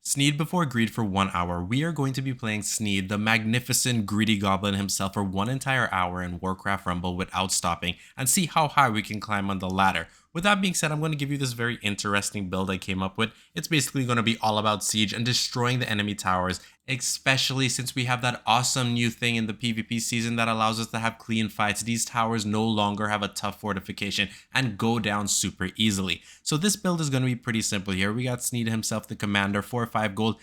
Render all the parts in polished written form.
Sneed before greed for 1 hour. We are going to be playing Sneed, the magnificent greedy goblin himself, for one entire hour in Warcraft Rumble without stopping, and see how high we can climb on the ladder. With that being said, I'm going to give you this very interesting build I came up with. It's basically going to be all about siege and destroying the enemy towers, especially since we have that awesome new thing in the PvP season that allows us to have clean fights. These towers no longer have a tough fortification and go down super easily. So this build is going to be pretty simple here. We got Sneed himself, the commander, 4 or 5 gold.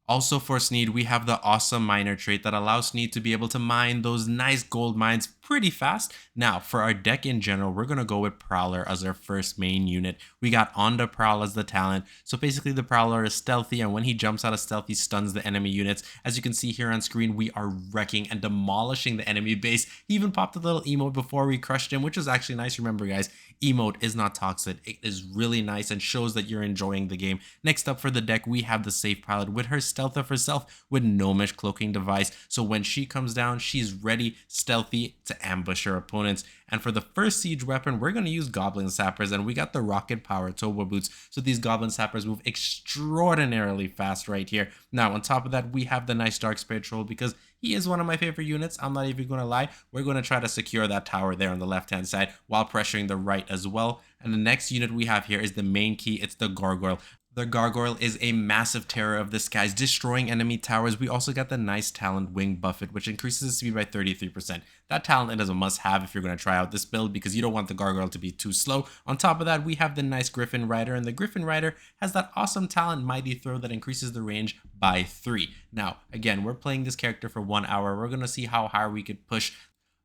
Also for Sneed, we have the awesome miner trait that allows Sneed to be able to mine those nice gold mines pretty fast. Now, for our deck in general, we're going to go with Prowler as our first main unit. We got On the Prowl as the talent. So basically the Prowler is stealthy, and when he jumps out of stealth, he stuns the enemy units. As you can see here on screen, we are wrecking and demolishing the enemy base. He even popped a little emote before we crushed him, which is actually nice. Remember guys, emote is not toxic. It is really nice and shows that you're enjoying the game. Next up for the deck, we have the Safe Pilot with her stealth of herself with Gnomish cloaking device. So when she comes down, she's ready, stealthy to ambush her opponents. And for the first siege weapon, we're going to use Goblin Sappers, and we got the rocket power turbo boots. So these Goblin Sappers move extraordinarily fast right here. Now on top of that, we have the nice Dark Spirit Troll because he is one of my favorite units. I'm not even going to lie. We're going to try to secure that tower there on the left hand side while pressuring the right as well. And the next unit we have here is the main key. It's the Gargoyle. The Gargoyle is a massive terror of the skies, destroying enemy towers. We also got the nice talent Wing Buffet, which increases the speed by 33%. That talent is a must-have if you're going to try out this build because you don't want the Gargoyle to be too slow. On top of that, we have the nice Griffin Rider, and the Griffin Rider has that awesome talent Mighty Throw that increases the range by 3. Now, again, we're playing this character for 1 hour. We're going to see how high we could push.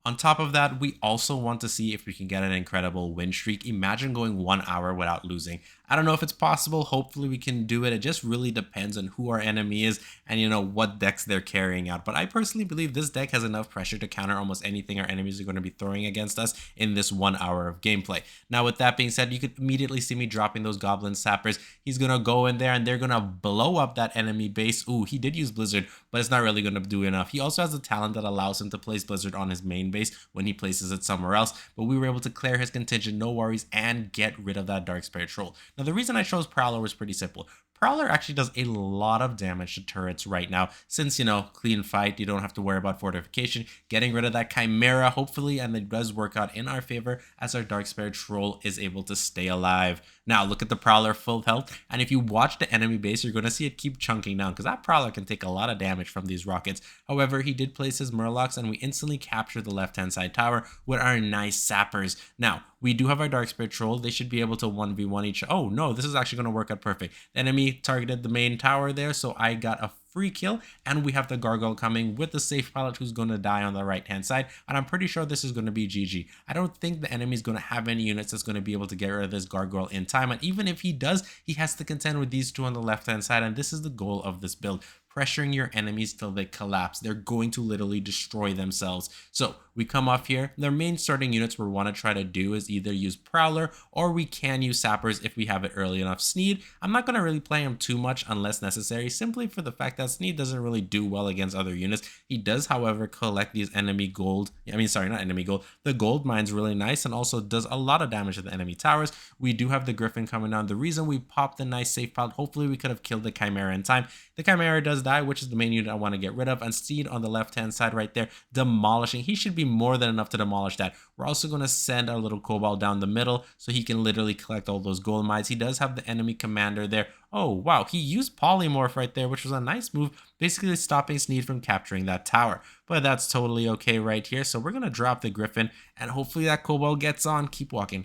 On top of that, we also want to see if we can get an incredible win streak. Imagine going 1 hour without losing. I don't know if it's possible. Hopefully we can do it. It just really depends on who our enemy is and what decks they're carrying out. But I personally believe this deck has enough pressure to counter almost anything our enemies are going to be throwing against us in this 1 hour of gameplay. Now with that being said, you could immediately see me dropping those Goblin Sappers. He's going to go in there and they're going to blow up that enemy base. Ooh, he did use Blizzard, but it's not really going to do enough. He also has a talent that allows him to place Blizzard on his main base when he places it somewhere else, but we were able to clear his contingent, no worries, and get rid of that Dark Spirit Troll. Now the reason I chose Prowler was pretty simple. Prowler actually does a lot of damage to turrets right now. Since, clean fight, you don't have to worry about fortification. Getting rid of that Chimera, hopefully, and it does work out in our favor as our Dark Spirit Troll is able to stay alive. Now, look at the Prowler full health, and if you watch the enemy base, you're going to see it keep chunking down, because that Prowler can take a lot of damage from these rockets. However, he did place his Murlocs, and we instantly captured the left-hand side tower with our nice Sappers. Now, we do have our Dark Spirit Troll. They should be able to 1v1 each. Oh, no, this is actually going to work out perfect. The enemy targeted the main tower there, so I got a free kill, and we have the Gargoyle coming with the Safe Pilot who's going to die on the right hand side, and I'm pretty sure this is going to be GG. I don't think the enemy is going to have any units that's going to be able to get rid of this Gargoyle in time, and even if he does, he has to contend with these two on the left hand side, and this is the goal of this build. Pressuring your enemies till they collapse. They're going to literally destroy themselves. So we come off here. Their main starting units we want to try to do is either use Prowler or we can use Sappers if we have it early enough. Sneed, I'm not going to really play him too much unless necessary, simply for the fact that Sneed doesn't really do well against other units. He does, however, collect these enemy gold. Not enemy gold. The gold mine's really nice and also does a lot of damage to the enemy towers. We do have the Griffin coming down. The reason we popped the nice Safe Pilot, hopefully we could have killed the Chimera in time. The Chimera does die, which is the main unit I want to get rid of, and Sneed on the left hand side right there demolishing. He should be more than enough to demolish that. We're also going to send our little Cobalt down the middle so he can literally collect all those gold mines. He does have the enemy commander there. Oh wow, he used Polymorph right there, which was a nice move, basically stopping Sneed from capturing that tower. But that's totally okay right here. So we're going to drop the Griffin, and hopefully that Cobalt gets on. Keep walking,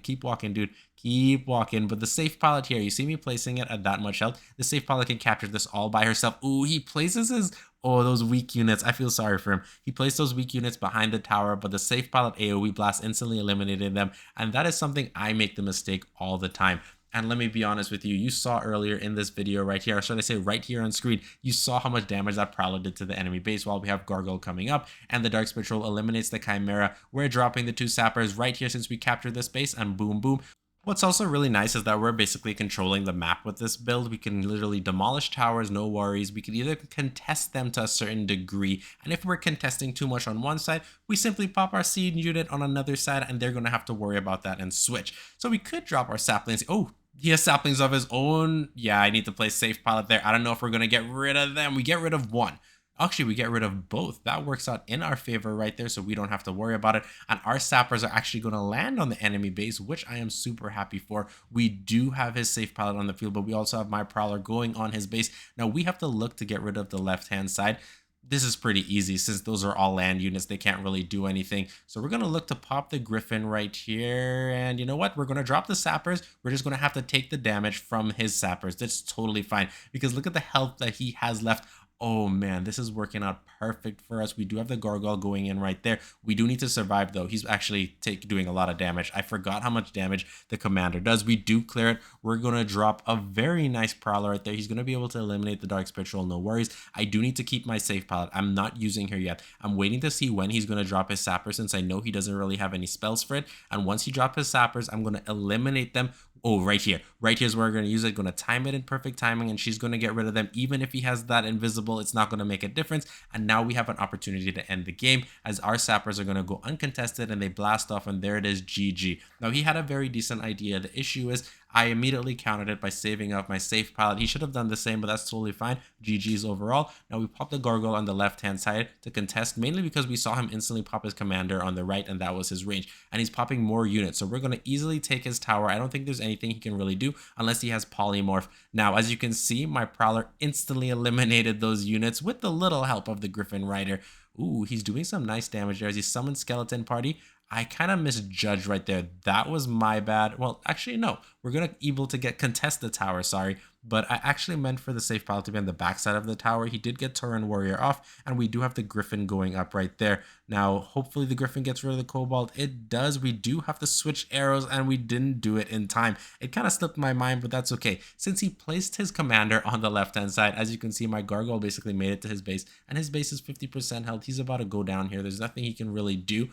dude. Keep walking. But the Safe Pilot here, you see me placing it at that much health. The Safe Pilot can capture this all by herself. Ooh, he places his... Oh, those weak units. I feel sorry for him. He placed those weak units behind the tower, but the Safe Pilot AoE blast instantly eliminated them. And that is something I make the mistake all the time. And let me be honest with you, you saw earlier in this video right here, or should I say right here on screen, you saw how much damage that Prowler did to the enemy base while we have Gargoyle coming up, and the Dark Spirit Troll eliminates the Chimera. We're dropping the two Sappers right here since we captured this base, and boom, boom. What's also really nice is that we're basically controlling the map with this build. We can literally demolish towers, no worries. We can either contest them to a certain degree, and if we're contesting too much on one side, we simply pop our seed unit on another side, and they're going to have to worry about that and switch. So we could drop our saplings. Oh, He has saplings of his own. Yeah, I need to play safe pilot there. I don't know if we're going to get rid of them. We get rid of one. Actually, we get rid of both. That works out in our favor right there, so we don't have to worry about it. And our sappers are actually going to land on the enemy base, which I am super happy for. We do have his safe pilot on the field, but we also have my prowler going on his base. Now, we have to look to get rid of the left-hand side. This is pretty easy since those are all land units. They can't really do anything. So we're going to look to pop the Griffin right here. And you know what? We're going to drop the sappers. We're just going to have to take the damage from his sappers. That's totally fine because look at the health that he has left. Oh man, this is working out perfect for us. We do have the gargoyle going in right there. We do need to survive though. He's actually doing a lot of damage. I forgot how much damage the commander does. We do clear it. We're going to drop a very nice prowler right there. He's going to be able to eliminate the dark spiritual, no worries. I do need to keep my safe pilot. I'm not using her yet. I'm waiting to see when he's going to drop his sapper since I know he doesn't really have any spells for it. And once he drops his sappers, I'm going to eliminate them. Oh, right here. Right here's where we're going to use it. Going to time it in perfect timing, and she's going to get rid of them. Even if he has that invisible, it's not going to make a difference. And now we have an opportunity to end the game as our sappers are going to go uncontested and they blast off, and there it is, GG. Now, he had a very decent idea. The issue is I immediately countered it by saving up my safe pilot. He should have done the same, but that's totally fine. GG's overall. Now we pop the gargoyle on the left-hand side to contest, mainly because we saw him instantly pop his commander on the right, and that was his range. And he's popping more units, so we're going to easily take his tower. I don't think there's anything he can really do unless he has polymorph. Now, as you can see, my prowler instantly eliminated those units with the little help of the Griffin Rider. Ooh, he's doing some nice damage there as he summons Skeleton Party. I kind of misjudged right there. That was my bad. Well, actually, no. We're going to be able to contest the tower, sorry. But I actually meant for the safe pilot to be on the backside of the tower. He did get Tirion Warrior off, and we do have the Griffin going up right there. Now, hopefully the Griffin gets rid of the Cobalt. It does. We do have to switch arrows, and we didn't do it in time. It kind of slipped my mind, but that's okay. Since he placed his commander on the left-hand side, as you can see, my Gargoyle basically made it to his base, and his base is 50% health. He's about to go down here. There's nothing he can really do.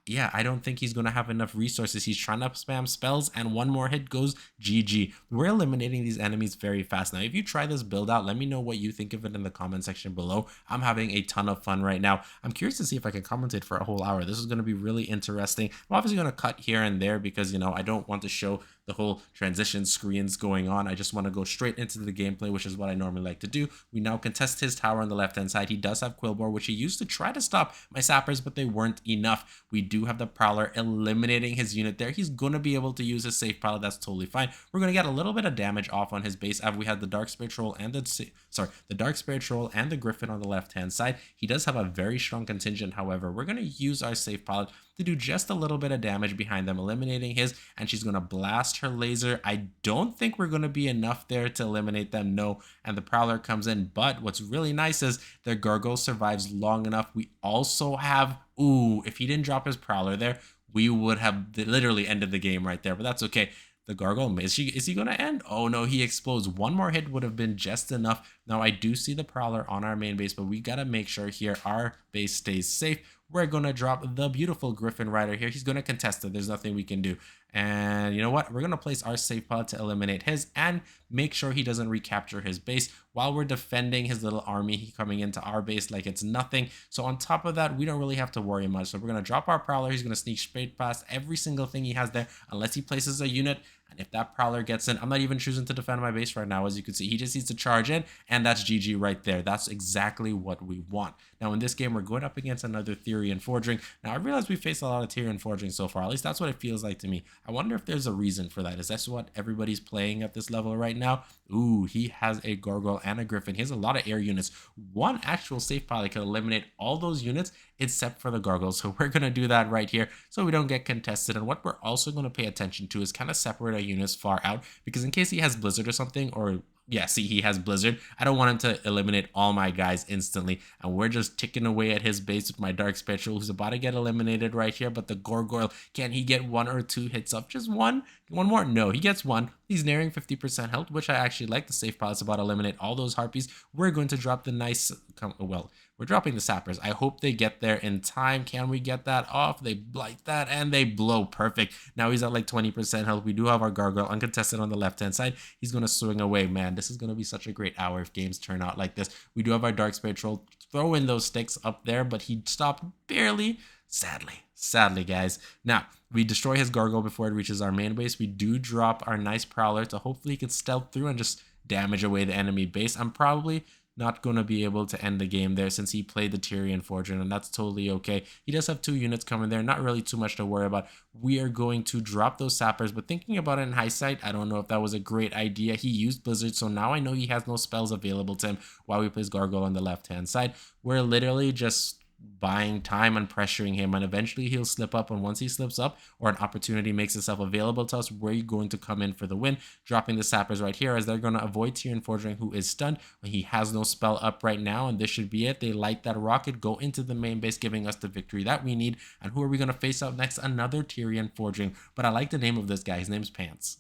Yeah, I don't think he's going to have enough resources. He's trying to spam spells, and one more hit goes GG. We're eliminating these enemies very fast. Now, if you try this build out, let me know what you think of it in the comment section below. I'm having a ton of fun right now. I'm curious to see if I can commentate for a whole hour. This is going to be really interesting. I'm obviously going to cut here and there because, you know, I don't want to show the whole transition screens going on. I just want to go straight into the gameplay, which is what I normally like to do. We now contest his tower on the left-hand side. He does have Quillbore, which he used to try to stop my sappers, but they weren't enough. We do have the Prowler eliminating his unit there. He's going to be able to use his safe Prowler. That's totally fine. We're going to get a little bit of damage off on his base. We had the Dark Spirit Troll and the Dark Spirit Troll and the Griffin on the left-hand side. He does have a very strong contingent. However, we're going to use our safe pilot to do just a little bit of damage behind them, eliminating his, and she's going to blast her laser. I don't think we're going to be enough there to eliminate them, no, and the Prowler comes in, but what's really nice is their Gargoyle survives long enough. We also have, ooh, if he didn't drop his Prowler there, we would have literally ended the game right there, but that's okay. The Gargoyle, is he going to end? Oh no, he explodes. One more hit would have been just enough. Now, I do see the Prowler on our main base, but we got to make sure here our base stays safe. We're going to drop the beautiful Griffin Rider here. He's going to contest it. There's nothing we can do. And you know what? We're going to place our safe pilot to eliminate his and make sure he doesn't recapture his base while we're defending his little army coming into our base like it's nothing. So on top of that, we don't really have to worry much. So we're going to drop our Prowler. He's going to sneak straight past every single thing he has there unless he places a unit. And if that Prowler gets in, I'm not even choosing to defend my base right now. As you can see, he just needs to charge in, and that's GG right there. That's exactly what we want. Now, in this game, we're going up against another Tirion Forging. Now, I realize we faced a lot of Tirion Forging so far. At least that's what it feels like to me. I wonder if there's a reason for that. Is that what everybody's playing at this level right now? Ooh, he has a Gargoyle and a Griffin. He has a lot of air units. One actual safe pilot can eliminate all those units except for the Gargoyle. So we're going to do that right here so we don't get contested. And what we're also going to pay attention to is kind of separate our units far out, because in case he has Blizzard or something, or yeah, see, he has Blizzard. I don't want him to eliminate all my guys instantly. And we're just ticking away at his base with my Dark Spectral, who's about to get eliminated right here. But the Gargoyle, can he get one or two hits up? Just one? One more? No, he gets one. He's nearing 50% health, which I actually like. The safe pilot's about to eliminate all those Harpies. We're going to drop the nice, well, we're dropping the sappers. I hope they get there in time. Can we get that off? They blight that and they blow. Perfect. Now he's at like 20% health. We do have our Gargoyle uncontested on the left-hand side. He's going to swing away. Man, this is going to be such a great hour if games turn out like this. We do have our Dark Spirit Troll. Throw in those sticks up there, but he stopped barely. Sadly, guys. Now, we destroy his gargoyle before it reaches our main base. We do drop our nice prowler to hopefully he can stealth through and just damage away the enemy base. I'm probably not going to be able to end the game there since he played the Tirion Fortune, and that's totally okay. He does have 2 units coming there, not really too much to worry about. We are going to drop those sappers, but thinking about it in hindsight, I don't know if that was a great idea. He used Blizzard, so now I know he has no spells available to him while we plays Gargoyle on the left-hand side. We're literally just buying time and pressuring him, and eventually he'll slip up, and once he slips up or an opportunity makes itself available to us, we're going to come in for the win, dropping the sappers right here as they're going to avoid Tirion Forging, who is stunned. He has no spell up right now, and this should be it. They light that rocket, go into the main base, giving us the victory that we need. And who are we going to face up next? Another Tirion Forging, but I like the name of this guy. His name's Pants.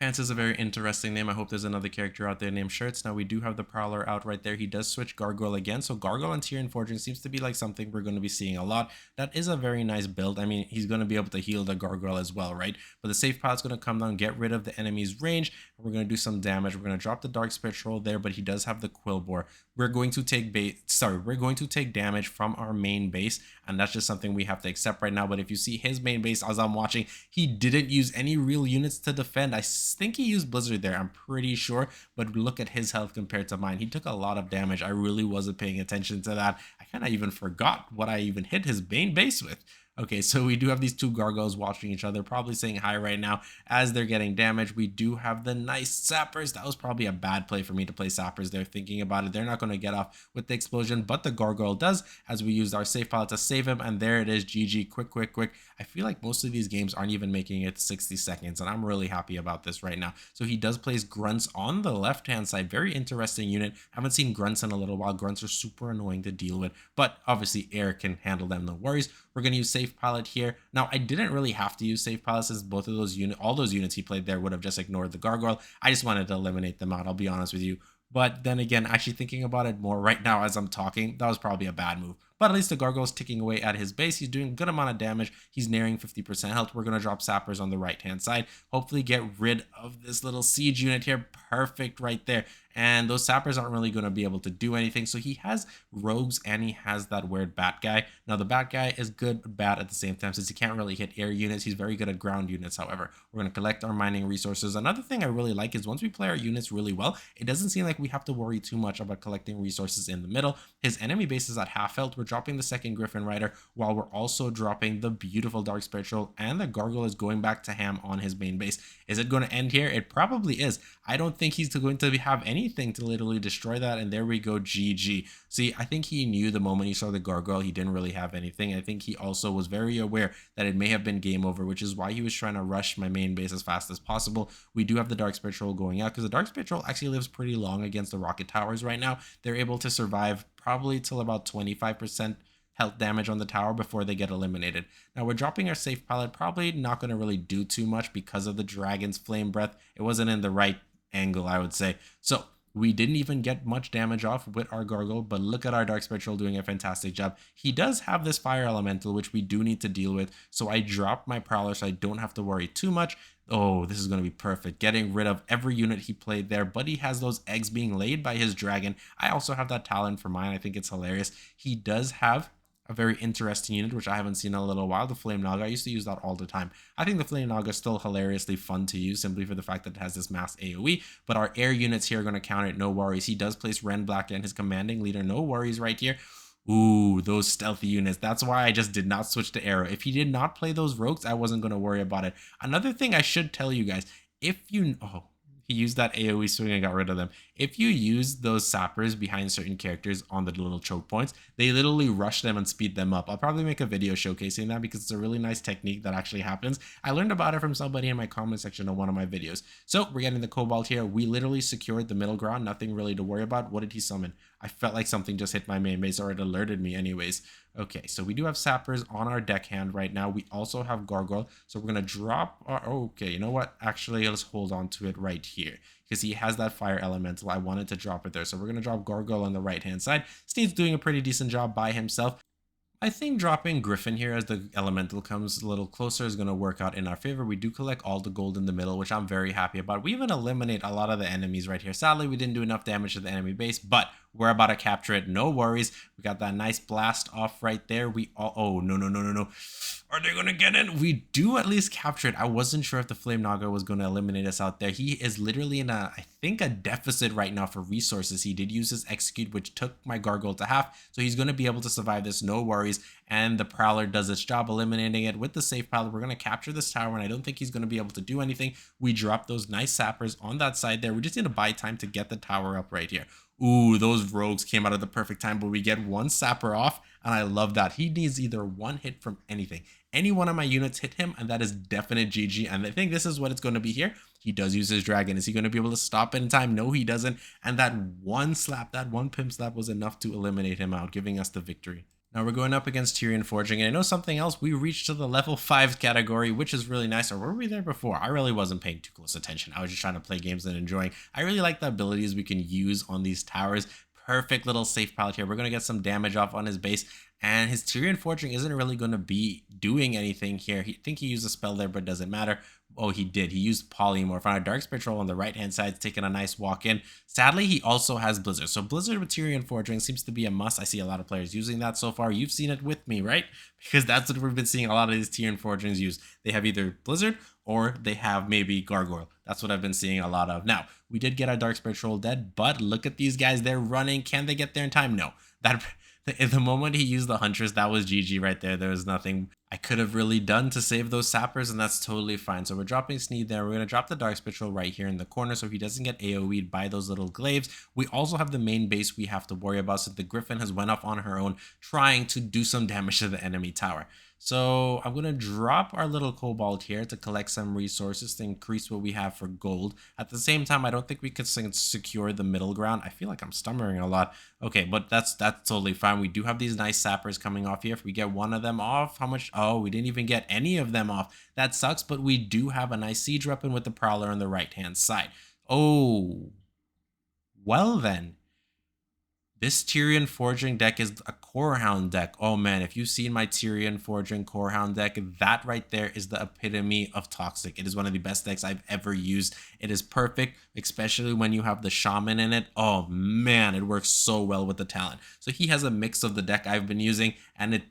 Pants is a very interesting name. I hope there's another character out there named Shirts. Now, we do have the Prowler out right there. He does switch Gargoyle again. So Gargoyle and Tirion Forging seems to be like something we're going to be seeing a lot. That is a very nice build. I mean, he's going to be able to heal the Gargoyle as well, right? But the safe pilot's going to come down, get rid of the enemy's range. And we're going to do some damage. We're going to drop the Dark Spirit Troll there, but he does have the Quillbore. We're going to take damage from our main base, and that's just something we have to accept right now. But if you see his main base as I'm watching, he didn't use any real units to defend. I think he used Blizzard there, I'm pretty sure, but look at his health compared to mine. He took a lot of damage. I really wasn't paying attention to that. I kind of even forgot what I even hit his main base with. Okay, so we do have these 2 gargoyles watching each other, probably saying hi right now as they're getting damaged. We do have the nice sappers. That was probably a bad play for me to play sappers there. Thinking about it, they're not going to get off with the explosion, but the gargoyle does as we used our safe pilot to save him. And there it is, GG, quick. I feel like most of these games aren't even making it 60 seconds, and I'm really happy about this right now. So he does place grunts on the left-hand side. Very interesting unit. Haven't seen grunts in a little while. Grunts are super annoying to deal with, but obviously air can handle them, no worries. We're going to use safe pilot here. Now, I didn't really have to use safe pilot since both of those all those units he played there would have just ignored the gargoyle. I just wanted to eliminate them out, I'll be honest with you. But then again, actually thinking about it more right now as I'm talking, that was probably a bad move. But at least the gargoyle's ticking away at his base. He's doing a good amount of damage. He's nearing 50% health. We're going to drop sappers on the right-hand side. Hopefully get rid of this little siege unit here. Perfect right there. And those sappers aren't really going to be able to do anything. So he has rogues and he has that weird bat guy. Now the bat guy is good but bad at the same time since he can't really hit air units. He's very good at ground units, however. We're going to collect our mining resources. Another thing I really like is once we play our units really well, it doesn't seem like we have to worry too much about collecting resources in the middle. His enemy base is at half health. We're dropping the second Griffin Rider while we're also dropping the beautiful Dark Spiritual, and the Gargoyle is going back to ham on his main base. Is it going to end here? It probably is. I don't think he's going to have anything to literally destroy that, and there we go, GG. See, I think he knew the moment he saw the Gargoyle, he didn't really have anything. I think he also was very aware that it may have been game over, which is why he was trying to rush my main base as fast as possible. We do have the Dark Spiritual going out because the Dark Spiritual actually lives pretty long against the rocket towers right now. They're able to survive probably till about 25% health damage on the tower before they get eliminated. Now we're dropping our safe pilot, probably not going to really do too much because of the dragon's flame breath. It wasn't in the right angle, I would say. So we didn't even get much damage off with our gargoyle, but look at our Dark Spiritual doing a fantastic job. He does have this fire elemental, which we do need to deal with. So I dropped my prowler so I don't have to worry too much. Oh, this is going to be perfect. Getting rid of every unit he played there, but he has those eggs being laid by his dragon. I also have that talent for mine. I think it's hilarious. He does have a very interesting unit, which I haven't seen in a little while, the Flame Naga. I used to use that all the time. I think the Flame Naga is still hilariously fun to use simply for the fact that it has this mass AoE, but our air units here are going to counter it, no worries. He does place Rend Black and his commanding leader, no worries right here. Ooh, those stealthy units. That's why I just did not switch to arrow. If he did not play those rogues, I wasn't going to worry about it. Another thing I should tell you guys, if you... he used that AoE swing and got rid of them. If you use those sappers behind certain characters on the little choke points, they literally rush them and speed them up. I'll probably make a video showcasing that because it's a really nice technique that actually happens. I learned about it from somebody in my comment section of one of my videos. So we're getting the Cobalt here. We literally secured the middle ground. Nothing really to worry about. What did he summon? I felt like something just hit my main base, or it alerted me anyways. Okay, so we do have sappers on our deckhand right now. We also have gargoyle. So we're going to drop our... okay, you know what? Actually, let's hold on to it right here because he has that fire elemental. I wanted to drop it there. So we're going to drop gargoyle on the right-hand side. Sneed's doing a pretty decent job by himself. I think dropping Griffin here as the elemental comes a little closer is going to work out in our favor. We do collect all the gold in the middle, which I'm very happy about. We even eliminate a lot of the enemies right here. Sadly, we didn't do enough damage to the enemy base, but We're about to capture it. No worries. We got that nice blast off right there. We all, oh, no, no, no, no, no. Are they going to get in? We do at least capture it. I wasn't sure if the Flame Naga was going to eliminate us out there. He is literally in I think a deficit right now for resources. He did use his execute, which took my gargoyle to half. So he's going to be able to survive this. No worries. And the Prowler does its job eliminating it with the safe pilot. We're going to capture this tower, and I don't think he's going to be able to do anything. We drop those nice sappers on that side there. We just need to buy time to get the tower up right here. Ooh, those rogues came out at the perfect time, but we get one sapper off, and I love that. He needs either one hit from anything. Any one of my units hit him, and that is definite GG, and I think this is what it's going to be here. He does use his dragon. Is he going to be able to stop it in time? No, he doesn't, and that one slap, that one pimp slap was enough to eliminate him out, giving us the victory. Now we're going up against Tirion Forging, and I know something else. We reached to the level 5 category, which is really nice. Or were we there before? I really wasn't paying too close attention. I was just trying to play games and enjoying. I really like the abilities we can use on these towers. Perfect little safe pilot here. We're going to get some damage off on his base, and his Tirion Forging isn't really going to be doing anything here. I think he used a spell there, but it doesn't matter. Oh, he did. He used Polymorph on a Dark Spectral on the right-hand side, taking a nice walk in. Sadly, he also has Blizzard. So Blizzard with Tirion Forging seems to be a must. I see a lot of players using that so far. You've seen it with me, right? Because that's what we've been seeing a lot of these Tirion Forgings use. They have either Blizzard or they have maybe Gargoyle. That's what I've been seeing a lot of. Now, we did get our Dark Spectral dead, but look at these guys. They're running. Can they get there in time? No. In the moment he used the Huntress, that was GG right there. There was nothing I could have really done to save those sappers, and that's totally fine. So we're dropping Sneed there. We're going to drop the Dark Spectral right here in the corner so he doesn't get AoE'd by those little glaives. We also have the main base we have to worry about, so the Griffin has went off on her own trying to do some damage to the enemy tower. So I'm going to drop our little Cobalt here to collect some resources to increase what we have for gold. At the same time, I don't think we could secure the middle ground. I feel like I'm stammering a lot. Okay, but that's totally fine. We do have these nice sappers coming off here. If we get one of them off, how much? Oh, we didn't even get any of them off. That sucks, but we do have a nice siege weapon with the Prowler on the right-hand side. Oh, well then. This Tirion Forging deck is a Corehound deck. Oh man, if you've seen my Tirion Forging Corehound deck, that right there is the epitome of toxic. It is one of the best decks I've ever used. It is perfect, especially when you have the Shaman in it. Oh man, it works so well with the talent. So he has a mix of the deck I've been using, and it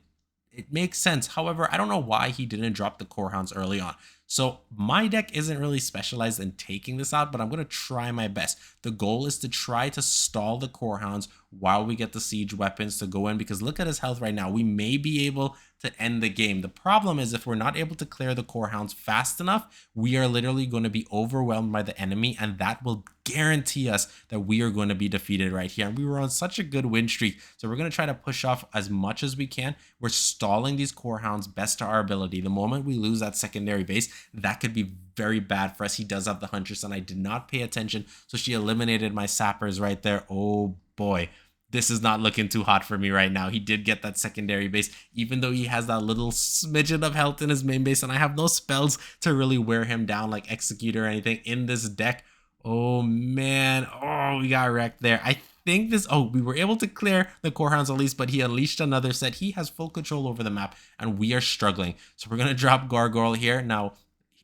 makes sense. However, I don't know why he didn't drop the Corehounds early on. So my deck isn't really specialized in taking this out, but I'm going to try my best. The goal is to try to stall the Corehounds while we get the siege weapons to go in, because look at his health right now. We may be able to end the game. The problem is if we're not able to clear the Corehounds fast enough, we are literally going to be overwhelmed by the enemy, and that will guarantee us that we are going to be defeated right here. And we were on such a good win streak, so we're going to try to push off as much as we can. We're stalling these Corehounds best to our ability. The moment we lose that secondary base, that could be very bad for us. He does have the Huntress, and I did not pay attention, so she eliminated my sappers right there. Oh boy, this is not looking too hot for me right now. He did get that secondary base, even though he has that little smidgen of health in his main base, and I have no spells to really wear him down like Execute or anything in this deck. Oh man, oh, we got wrecked there. I think this, oh, we were able to clear the Corehounds at least, but he unleashed another set. He has full control over the map, and we are struggling. So we're going to drop Gargoyle here. Now,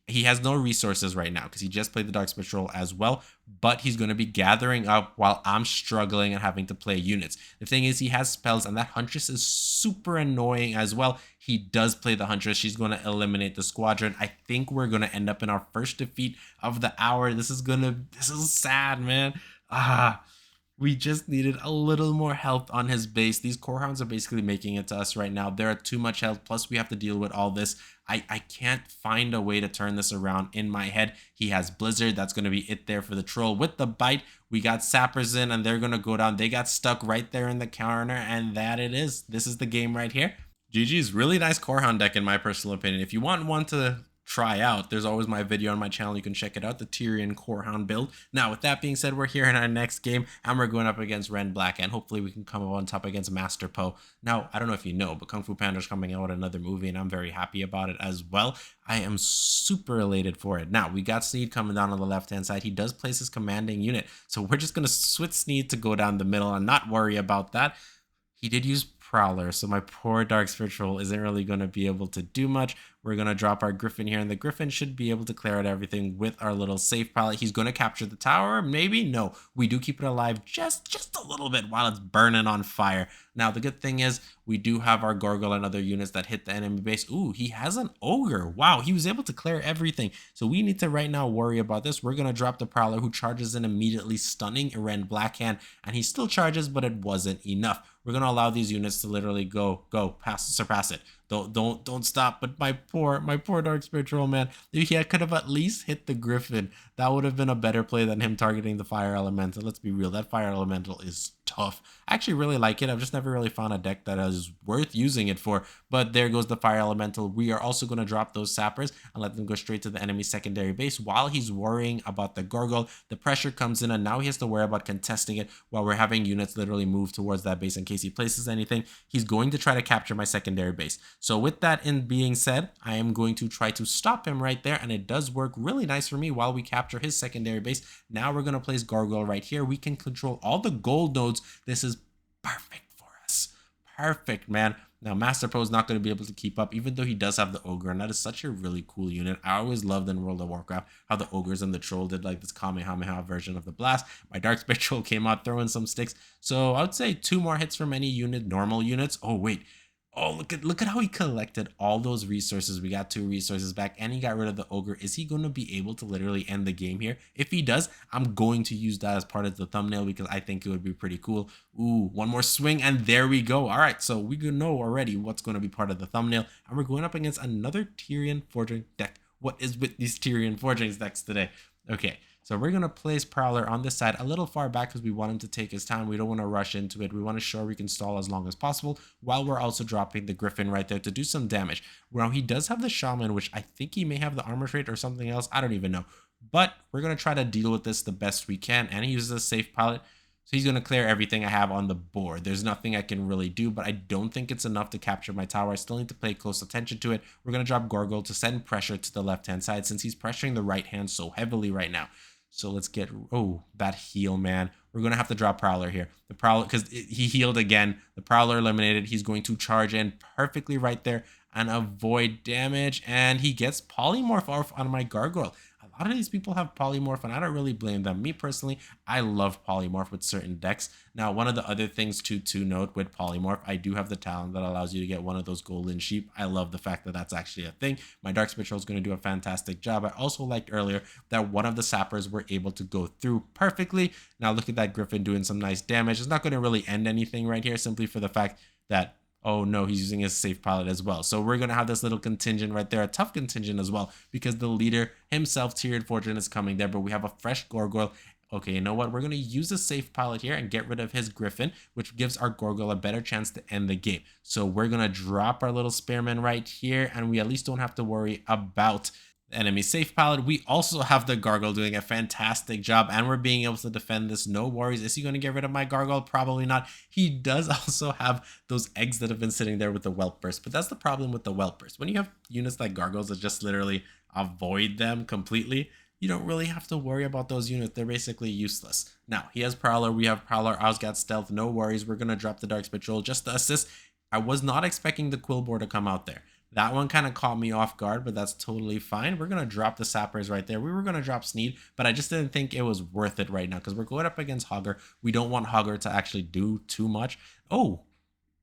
he has no resources right now because he just played the Dark Spectral as well, but he's going to be gathering up while I'm struggling and having to play units. The thing is, he has spells, and that Huntress is super annoying as well. He does play the Huntress. She's going to eliminate the squadron. I think we're going to end up in our first defeat of the hour. This is sad, man. We just needed a little more health on his base. These Corehounds are basically making it to us right now. They're at too much health, plus we have to deal with all this. I can't find a way to turn this around in my head. He has Blizzard. That's going to be it there for the troll. With the bite, we got sappers in, and they're going to go down. They got stuck right there in the corner, and that it is. This is the game right here. GG's really nice Corehound deck in my personal opinion. If you want one to try out, there's always my video on my channel. You can check it out, the Tirion Corehound build. Now, with that being said, we're here in our next game, and we're going up against Rend Black, and hopefully we can come up on top against Master Po. Now, I don't know if you know, but Kung Fu Panda's coming out with another movie, and I'm very happy about it as well. I am super elated for it. Now, we got Sneed coming down on the left-hand side. He does place his commanding unit, so we're just going to switch Sneed to go down the middle and not worry about that. He did use Prowler, so my poor Dark Spectral isn't really going to be able to do much. We're going to drop our Griffin here, and the Griffin should be able to clear out everything with our little safe pallet. He's going to capture the tower. Maybe? No. We do keep it alive just a little bit while it's burning on fire. Now, the good thing is we do have our Gargoyle and other units that hit the enemy base. Ooh, he has an Ogre. Wow, he was able to clear everything. So we need to right now worry about this. We're going to drop the Prowler, who charges in immediately, stunning Rend Blackhand, and he still charges, but it wasn't enough. We're going to allow these units to literally go, surpass it. Don't stop. But my poor Dark Spiritual, man, if he could have at least hit the Griffin, that would have been a better play than him targeting the Fire Elemental. Let's be real, that Fire Elemental is tough. I actually really like it. I've just never really found a deck that is worth using it for. But there goes the Fire Elemental. We are also going to drop those Sappers and let them go straight to the enemy's secondary base. While he's worrying about the Gargoyle, the pressure comes in, and now he has to worry about contesting it while we're having units literally move towards that base in case he places anything. He's going to try to capture my secondary base. So with that in being said, I am going to try to stop him right there, and it does work really nice for me while we capture his secondary base. Now we're going to place Gargoyle right here. We can control all the gold nodes. This is perfect for us. Perfect, man. Now, Master Pro is not going to be able to keep up, even though he does have the Ogre, and that is such a really cool unit. I always loved in World of Warcraft how the Ogres and the Troll did like this Kamehameha version of the Blast. My Dark Spiritual came out throwing some sticks. So I would say 2 more hits from any unit, normal units. Oh, wait. Oh, look at how he collected all those resources. We got 2 resources back, and he got rid of the Ogre. Is he going to be able to literally end the game here? If he does, I'm going to use that as part of the thumbnail because I think it would be pretty cool. Ooh, 1 more swing, and there we go. All right, so we know already what's going to be part of the thumbnail, and we're going up against another Tirion Forging deck. What is with these Tirion Forgings decks today? Okay. So we're going to place Prowler on this side a little far back because we want him to take his time. We don't want to rush into it. We want to show we can stall as long as possible while we're also dropping the Griffin right there to do some damage. Now, he does have the Shaman, which I think he may have the armor trait or something else. I don't even know. But we're going to try to deal with this the best we can. And he uses a safe pilot. So he's going to clear everything I have on the board. There's nothing I can really do, but I don't think it's enough to capture my tower. I still need to pay close attention to it. We're going to drop Gargoyle to send pressure to the left-hand side since he's pressuring the right hand so heavily right now. So let's get, oh, that heal, man. We're going to have to drop Prowler here. The Prowler, because he healed again. The Prowler eliminated. He's going to charge in perfectly right there and avoid damage. And he gets Polymorph off on my Gargoyle. A lot of these people have Polymorph, and I don't really blame them. Me personally, I love Polymorph with certain decks. Now, one of the other things to note with Polymorph, I do have the talent that allows you to get one of those golden sheep. I love the fact that that's actually a thing. My Dark Spiritual is going to do a fantastic job. I also liked earlier that one of the Sappers were able to go through perfectly. Now, look at that Griffin doing some nice damage. It's not going to really end anything right here, simply for the fact that, oh no, he's using his safe pilot as well. So we're going to have this little contingent right there, a tough contingent as well, because the leader himself, Tirion Fortune, is coming there, but we have a fresh Gargoyle. Okay, you know what? We're going to use a safe pilot here and get rid of his Griffin, which gives our Gargoyle a better chance to end the game. So we're going to drop our little Spearman right here, and we at least don't have to worry about enemy safe pilot. We also have the Gargoyle doing a fantastic job, and we're being able to defend this. No worries. Is he going to get rid of my Gargoyle? Probably not. He does also have those eggs that have been sitting there with the Whelp Burst, but that's the problem with the Whelp Burst. When you have units like Gargoyles that just literally avoid them completely, you don't really have to worry about those units. They're basically useless. Now, he has Prowler. We have Prowler. Osgat Stealth. No worries. We're going to drop the Dark Spiritual just to assist. I was not expecting the Quillboar to come out there. That one kind of caught me off guard, but that's totally fine. We're going to drop the Sappers right there. We were going to drop Sneed, but I just didn't think it was worth it right now because we're going up against Hogger. We don't want Hogger to actually do too much. Oh,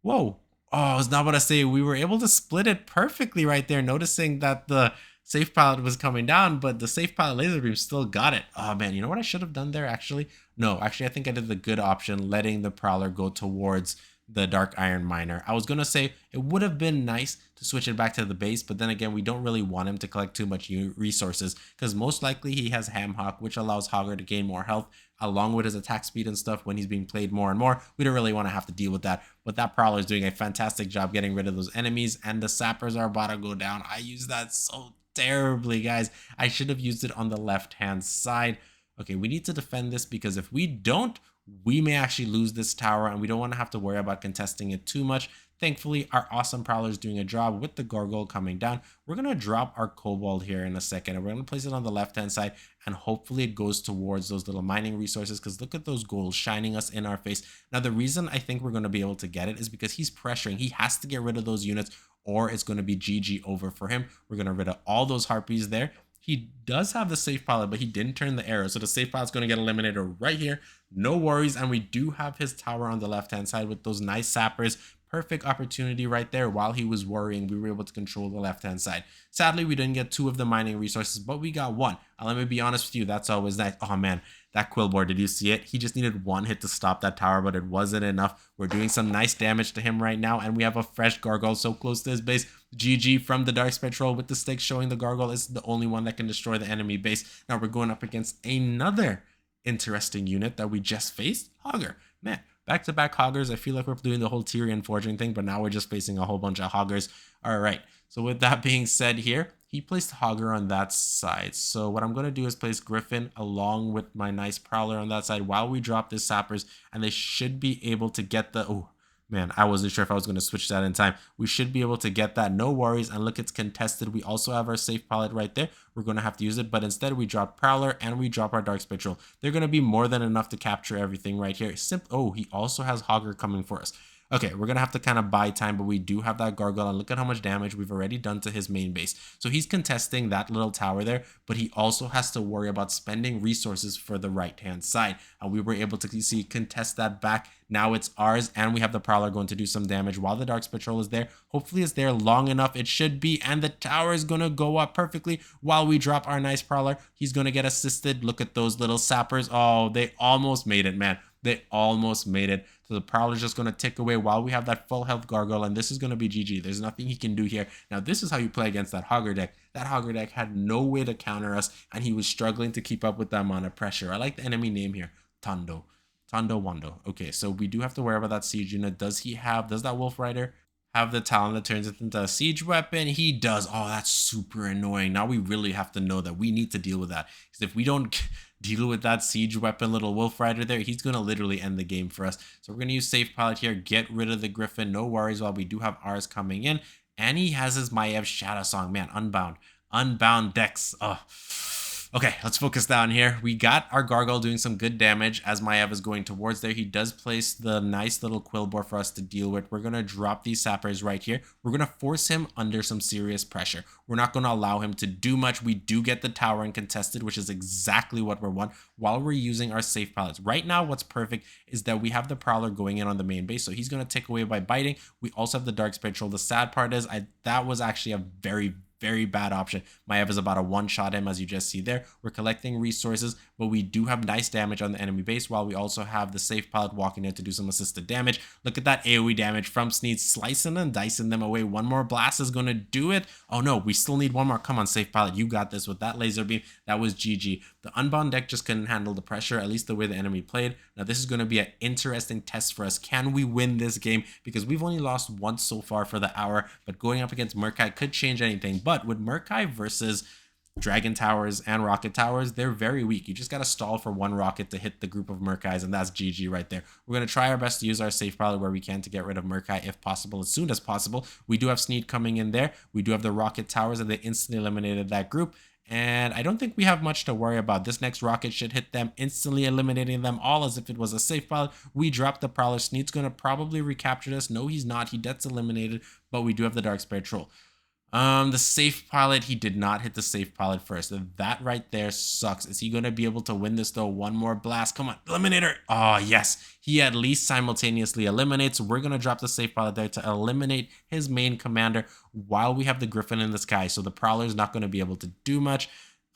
whoa. Oh, I was not about to say we were able to split it perfectly right there, noticing that the safe pilot was coming down, but the safe pilot laser beam still got it. Oh, man, you know what I should have done there, actually? No, actually, I think I did the good option, letting the Prowler go towards the Dark Iron Miner. I was going to say it would have been nice to switch it back to the base, but then again, we don't really want him to collect too much resources because most likely he has Hamhawk, which allows Hogger to gain more health along with his attack speed and stuff when he's being played more and more. We don't really want to have to deal with that, but that Prowler is doing a fantastic job getting rid of those enemies, and the Sappers are about to go down. I used that so terribly, guys. I should have used it on the left-hand side. Okay, we need to defend this because if we don't, we may actually lose this tower, and we don't want to have to worry about contesting it too much. Thankfully, our awesome Prowler is doing a job with the Gargoyle coming down. We're going to drop our Kobold here in a second, and we're going to place it on the left-hand side, and hopefully it goes towards those little mining resources, because look at those goals shining us in our face. Now, the reason I think we're going to be able to get it is because he's pressuring. He has to get rid of those units, or it's going to be GG over for him. We're going to rid of all those Harpies there. He does have the safe pilot, but he didn't turn the arrow. So the safe pilot's going to get eliminated right here. No worries. And we do have his tower on the left-hand side with those nice sappers. Perfect opportunity right there. While he was worrying, we were able to control the left-hand side. Sadly, we didn't get 2 of the mining resources, but we got 1. And let me be honest with you, that's always nice. Oh man, that Quillboar, did you see it? He just needed 1 hit to stop that tower, but it wasn't enough. We're doing some nice damage to him right now, and we have a fresh Gargoyle so close to his base. GG from the Dark Spectral with the stick, showing the Gargoyle is the only one that can destroy the enemy base. Now we're going up against another interesting unit that we just faced, Hogger. Man, back-to-back Hoggers. I feel like we're doing the whole Tirion forging thing, but now we're just facing a whole bunch of Hoggers. All right, so with that being said here, he placed Hogger on that side. So what I'm going to do is place Griffin along with my nice Prowler on that side while we drop the Sappers, and they should be able to get the... Oh, man, I wasn't sure if I was going to switch that in time. We should be able to get that. No worries. And look, it's contested. We also have our safe pilot right there. We're going to have to use it. But instead, we drop Prowler and we drop our Dark Spectral. They're going to be more than enough to capture everything right here. Oh, he also has Hogger coming for us. Okay, we're going to have to kind of buy time, but we do have that Gargoyle, and look at how much damage we've already done to his main base. So he's contesting that little tower there, but he also has to worry about spending resources for the right-hand side. And we were able to see contest that back. Now it's ours, and we have the Prowler going to do some damage while the Dark Spectral is there. Hopefully it's there long enough. It should be, and the tower is going to go up perfectly while we drop our nice Prowler. He's going to get assisted. Look at those little sappers. Oh, they almost made it, man. They almost made it. So the Prowler's just going to tick away while we have that full health Gargoyle, and this is going to be GG. There's nothing he can do here. Now, this is how you play against that Hogger deck. That Hogger deck had no way to counter us, and he was struggling to keep up with that amount of pressure. I like the enemy name here, Tondo Wando. Okay, so we do have to worry about that siege unit. Does that Wolf Rider have the talent that turns it into a siege weapon? He does. Oh, that's super annoying. Now we really have to know that we need to deal with that. Because if we don't deal with that siege weapon little Wolf Rider there, he's going to literally end the game for us. So we're going to use safe pilot here, get rid of the Griffin. No worries while we do have ours coming in. And he has his Maiev Shadow Song. Man, Unbound decks. Oh. Okay, let's focus down here. We got our Gargoyle doing some good damage as Maiev is going towards there. He does place the nice little Quillboar for us to deal with. We're going to drop these sappers right here. We're going to force him under some serious pressure. We're not going to allow him to do much. We do get the tower uncontested, which is exactly what we're wanting while we're using our safe pilots. Right now, what's perfect is that we have the Prowler going in on the main base, so he's going to tick away by biting. We also have the Dark Spectral. The sad part is that was actually a very bad option. Maiev is about to one-shot him, as you just see there. We're collecting resources, but we do have nice damage on the enemy base, while we also have the safe pilot walking in to do some assisted damage. Look at that AoE damage from Sneed, slicing and dicing them away. One more blast is going to do it. Oh no, we still need one more. Come on, safe pilot, you got this with that laser beam. That was GG. The Unbound deck just couldn't handle the pressure, at least the way the enemy played. Now this is going to be an interesting test for us. Can we win this game? Because we've only lost once so far for the hour, but going up against Murkai could change anything. But with Murkai versus Dragon Towers and Rocket Towers, they're very weak. You just got to stall for one rocket to hit the group of Murkais, and that's GG right there. We're going to try our best to use our safe pilot where we can to get rid of Murkai if possible, as soon as possible. We do have Sneed coming in there. We do have the Rocket Towers, and they instantly eliminated that group. And I don't think we have much to worry about. This next rocket should hit them, instantly eliminating them all as if it was a safe pilot. We drop the Prowler. Sneed's going to probably recapture this. No, he's not. He gets eliminated, but we do have the Dark Spectral. The safe pilot, he did not hit the safe pilot first. That right there sucks. Is he going to be able to win this though? One more blast. Come on, Eliminator. Oh, yes. He at least simultaneously eliminates. We're going to drop the safe pilot there to eliminate his main commander while we have the Griffin in the sky. So the Prowler is not going to be able to do much.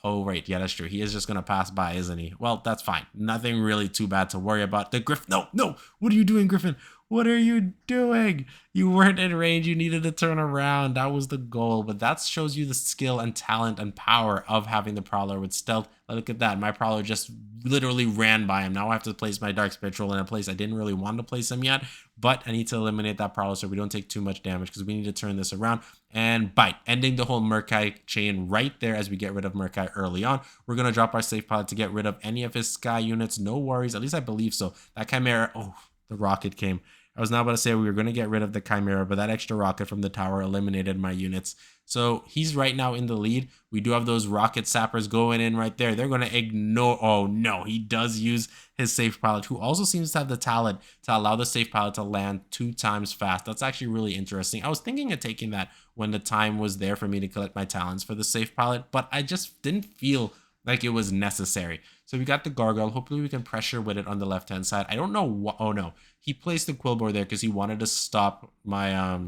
Oh, right. Yeah, that's true. He is just going to pass by, isn't he? Well, that's fine. Nothing really too bad to worry about. The Griffin. No. What are you doing, Griffin? What are you doing? You weren't in range. You needed to turn around. That was the goal. But that shows you the skill and talent and power of having the Prowler with stealth. Look at that. My Prowler just literally ran by him. Now I have to place my Dark Spectral in a place I didn't really want to place him yet. But I need to eliminate that Prowler so we don't take too much damage, because we need to turn this around and bite. Ending the whole Murkai chain right there as we get rid of Murkai early on. We're going to drop our safe pilot to get rid of any of his sky units. No worries. At least I believe so. That Chimera... Oh, the rocket came. I was now about to say we were going to get rid of the Chimera, but that extra rocket from the tower eliminated my units. So he's right now in the lead. We do have those rocket sappers going in right there. They're going to ignore. Oh no, he does use his safe pilot, who also seems to have the talent to allow the safe pilot to land 2 times fast. That's actually really interesting. I was thinking of taking that when the time was there for me to collect my talents for the safe pilot, but I just didn't feel like it was necessary. So we got the gargoyle. Hopefully we can pressure with it on the left hand side. I don't know what. Oh no, he placed the quillbore there because he wanted to stop my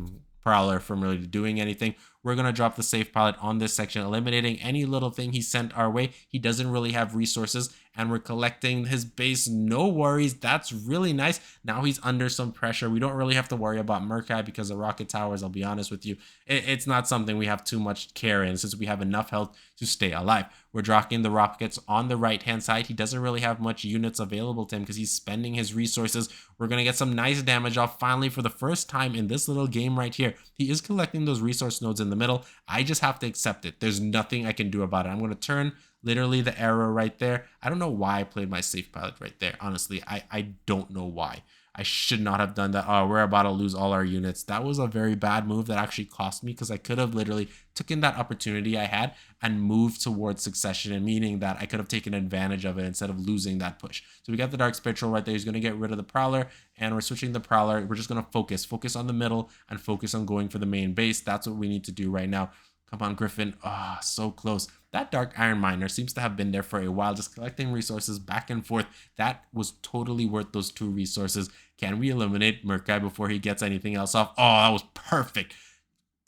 prowler from really doing anything. We're going to drop the safe pilot on this section, eliminating any little thing he sent our way. He doesn't really have resources, and we're collecting his base. No worries. That's really nice. Now he's under some pressure. We don't really have to worry about Murkai because the rocket towers, I'll be honest with you, it's not something we have too much care in since we have enough health to stay alive. We're dropping the rockets on the right-hand side. He doesn't really have much units available to him because he's spending his resources. We're going to get some nice damage off finally for the first time in this little game right here. He is collecting those resource nodes in the middle. I just have to accept it. There's nothing I can do about it. I'm going to turn literally the arrow right there. I don't know why I played my safe pilot right there. Honestly, I don't know why. I should not have done that. Oh, we're about to lose all our units. That was a very bad move that actually cost me because I could have literally taken that opportunity I had and moved towards succession, and meaning that I could have taken advantage of it instead of losing that push. So we got the Dark Spectral right there. He's going to get rid of the Prowler, and we're switching the Prowler. We're just going to focus on the middle and focus on going for the main base. That's what we need to do right now. Come on, Griffin. Ah, oh, so close. That Dark Iron Miner seems to have been there for a while, just collecting resources back and forth. That was totally worth those 2 resources. Can we eliminate Murkai before he gets anything else off? Oh, that was perfect.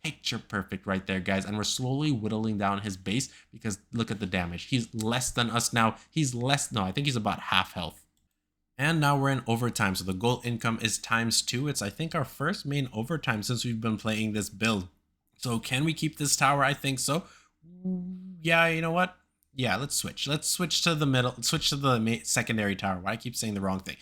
Picture perfect right there, guys. And we're slowly whittling down his base because look at the damage. He's less than us now. I think he's about half health. And now we're in overtime, so the gold income is ×2. It's, I think, our first main overtime since we've been playing this build. So can we keep this tower? I think so. Yeah, you know what? Yeah, let's switch. Let's switch to the middle, switch to the secondary tower. Why I keep saying the wrong thing.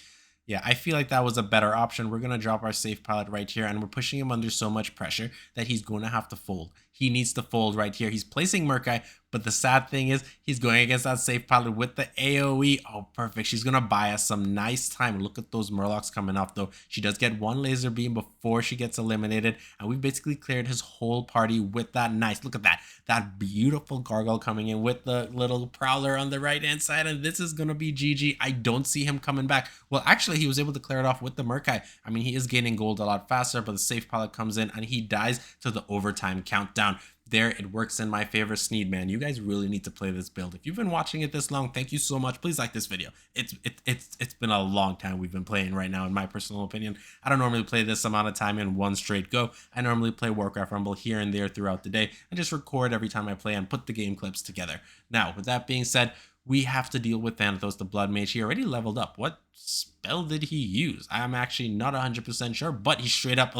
Yeah, I feel like that was a better option. We're going to drop our safe pilot right here, and we're pushing him under so much pressure that he's going to have to fold. He needs to fold right here. He's placing Murkai, but the sad thing is he's going against that safe pilot with the AoE. Oh, perfect. She's going to buy us some nice time. Look at those Murlocs coming up, though. She does get 1 laser beam before she gets eliminated, and we basically cleared his whole party with that nice. Look at that. That beautiful gargoyle coming in with the little prowler on the right-hand side, and this is going to be GG. I don't see him coming back. Well, actually, he was able to clear it off with the Murkai. I mean, he is gaining gold a lot faster, but the safe pilot comes in, and he dies to the overtime countdown. There, it works in my favor. Sneed, man, you guys really need to play this build. If you've been watching it this long, thank you so much. Please like this video. It's been a long time we've been playing right now, in my personal opinion. I don't normally play this amount of time in one straight go. I normally play Warcraft Rumble here and there throughout the day and just record every time I play and put the game clips together. Now, with that being said, we have to deal with Thalnos, the Blood Mage. He already leveled up. What spell did he use? I'm actually not 100% sure, but he straight up...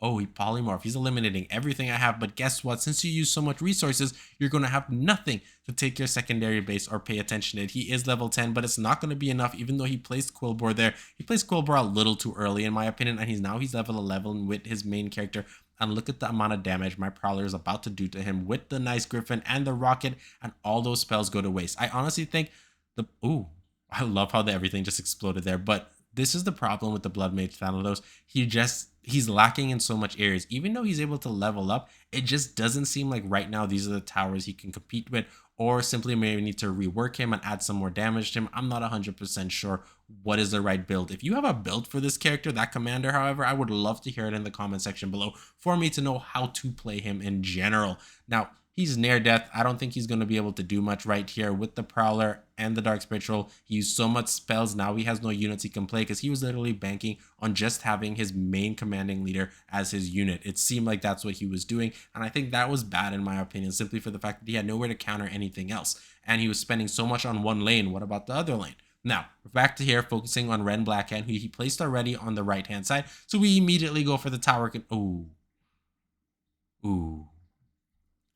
Oh, he polymorph. He's eliminating everything I have. But guess what? Since you use so much resources, you're going to have nothing to take your secondary base or pay attention to it. He is level 10, but it's not going to be enough, even though he placed Quillbore there. He placed Quillbore a little too early, in my opinion, and he's level 11 with his main character. And look at the amount of damage my Prowler is about to do to him with the nice Griffin and the Rocket, and all those spells go to waste. I honestly think Ooh, I love how everything just exploded there, but this is the problem with the Blood Mage Thalnos. He's lacking in so much areas. Even though he's able to level up, it just doesn't seem like right now these are the towers he can compete with, or simply maybe need to rework him and add some more damage to him. I'm not 100% sure what is the right build. If you have a build for this character, that commander, however, I would love to hear it in the comment section below for me to know how to play him in general. Now, he's near death. I don't think he's going to be able to do much right here with the Prowler and the Dark Spectral. He used so much spells. Now he has no units he can play because he was literally banking on just having his main commanding leader as his unit. It seemed like that's what he was doing. And I think that was bad in my opinion, simply for the fact that he had nowhere to counter anything else. And he was spending so much on one lane. What about the other lane? Now, we're back to here, focusing on Rend Blackhand, who he placed already on the right-hand side. So we immediately go for the tower. Ooh.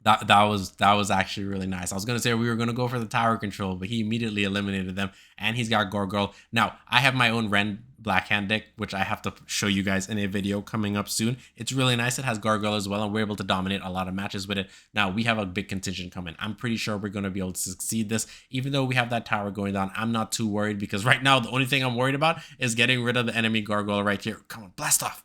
That was actually really nice. I was going to say we were going to go for the tower control, but he immediately eliminated them, and he's got Gargoyle. Now, I have my own Rend Blackhand deck, which I have to show you guys in a video coming up soon. It's really nice. It has Gargoyle as well, and we're able to dominate a lot of matches with it. Now, we have a big contingent coming. I'm pretty sure we're going to be able to succeed this. Even though we have that tower going down, I'm not too worried, because right now, the only thing I'm worried about is getting rid of the enemy Gargoyle right here. Come on, blast off.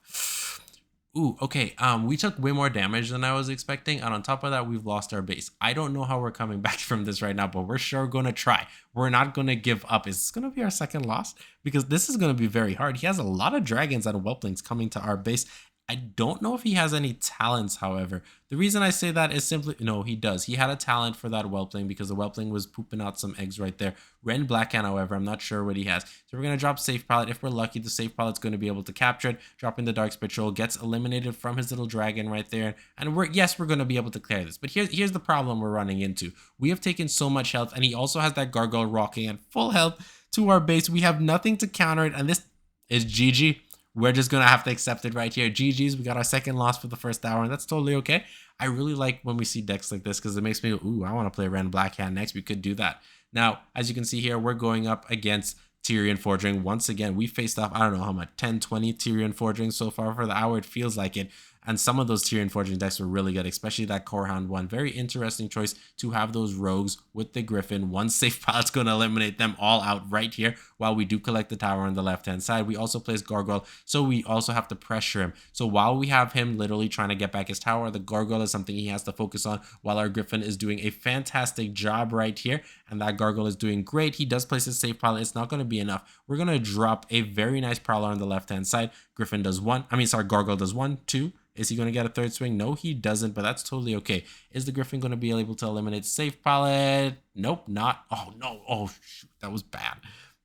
Ooh, okay. We took way more damage than I was expecting, and on top of that, we've lost our base. I don't know how we're coming back from this right now, but we're sure gonna try. We're not gonna give up. Is this gonna be our second loss? Because this is gonna be very hard. He has a lot of dragons and whelplings coming to our base. I don't know if he has any talents, however. The reason I say that is simply, no, he does. He had a talent for that whelpling, because the whelpling was pooping out some eggs right there. Rend Blackhand, however, I'm not sure what he has. So we're going to drop Safe Pilot. If we're lucky, the Safe Pilot's going to be able to capture it. Dropping the Dark Patrol, gets eliminated from his little dragon right there. And we're going to be able to clear this. But here's the problem we're running into. We have taken so much health, and he also has that Gargoyle rocking at full health to our base. We have nothing to counter it, and this is GG. We're just going to have to accept it right here. GG's, we got our second loss for the first hour, and that's totally okay. I really like when we see decks like this, because it makes me go, ooh, I want to play Rend Blackhand next. We could do that. Now, as you can see here, we're going up against Tirion Forging. Once again, we faced off, I don't know how much, 10, 20 Tirion Forging so far for the hour. It feels like it. And some of those Tirion Forging decks were really good, especially that Corehound one. Very interesting choice to have those rogues with the Griffin. One Safe Pilot's going to eliminate them all out right here while we do collect the tower on the left-hand side. We also place Gargoyle, so we also have to pressure him. So while we have him literally trying to get back his tower, the Gargoyle is something he has to focus on, while our Griffin is doing a fantastic job right here. And that Gargoyle is doing great. He does place his Safe Pilot. It's not going to be enough. We're going to drop a very nice Prowler on the left-hand side. Griffin does one. Gargoyle does one, two. Is he going to get a third swing? No, he doesn't, but that's totally okay. Is the Griffin going to be able to eliminate Safe Pilot? Nope, not. Oh, no. Oh, shoot. That was bad.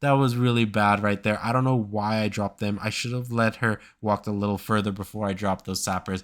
That was really bad right there. I don't know why I dropped them. I should have let her walk a little further before I dropped those sappers.